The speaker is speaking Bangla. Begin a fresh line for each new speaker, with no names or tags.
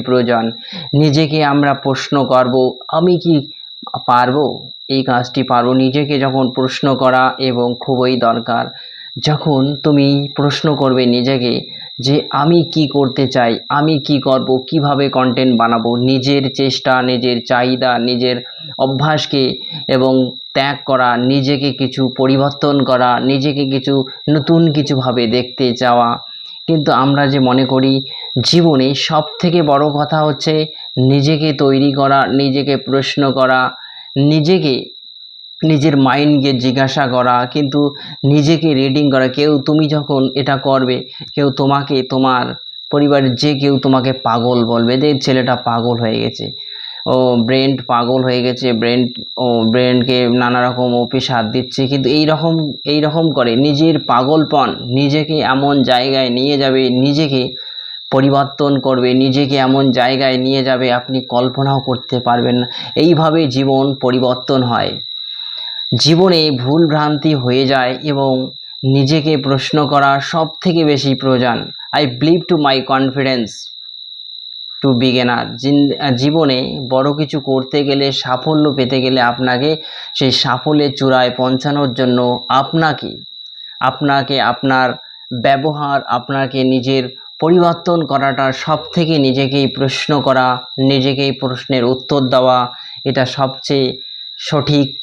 প্রয়োজন। নিজেকে আমরা প্রশ্ন করব, আমি কি পারবো এই কাজটি পারবো? নিজেকে যখন প্রশ্ন করা এবং খুবই দরকার। যখন তুমি প্রশ্ন করবে নিজেকে যে আমি কি করতে চাই, আমি কি করব, কিভাবে কন্টেন্ট বানাবো, নিজের চেষ্টা, নিজের চাহিদা, নিজের অভ্যাসকে এবং ত্যাগ করা, নিজেকে কিছু পরিবর্তন করা, নিজেকে কিছু নতুন কিছুভাবে দেখতে চাওয়া। কিন্তু আমরা যে মনে করি জীবনে সবথেকে বড় কথা হচ্ছে নিজেকে তৈরি করা, নিজেকে প্রশ্ন করা, নিজেকে নিজের মাইন্ডকে জিজ্ঞাসা করা, কিন্তু নিজেকে রিডিং করা। তুমি যখন এটা করবে, তোমার পরিবারের যে কেউ তোমাকে পাগল বলবে, যে ছেলেটা পাগল হয়ে গেছে, ও ব্রেন পাগল হয়ে গেছে, ব্রেনকে নানা রকম অফিস হাত দিচ্ছে। কিন্তু এই রকম করে নিজের পাগলপন নিজেকে এমন জায়গায় নিয়ে যাবে, নিজেকে পরিবর্তন করবে, নিজেকে এমন জায়গায় নিয়ে যাবে আপনি কল্পনাও করতে পারবেন না। এইভাবে জীবন পরিবর্তন হয়। জীবনে ভুল ভ্রান্তি হয়ে যায় এবং নিজেকে প্রশ্ন করা সব থেকে বেশি প্রয়োজন। I believe to my confidence to beginner. জীবনে বড় কিছু করতে গেলে, সাফল্য পেতে গেলে আপনাকে সেই সাফল্যের চূড়ায় পৌঁছানোর জন্য আপনাকে আপনার ব্যবহার, আপনাকে নিজের পরিবর্তন করাটা, সব থেকে নিজেকেই প্রশ্ন করা, নিজেকেই প্রশ্নের উত্তর দেওয়া, এটা সবচেয়ে সঠিকভাবে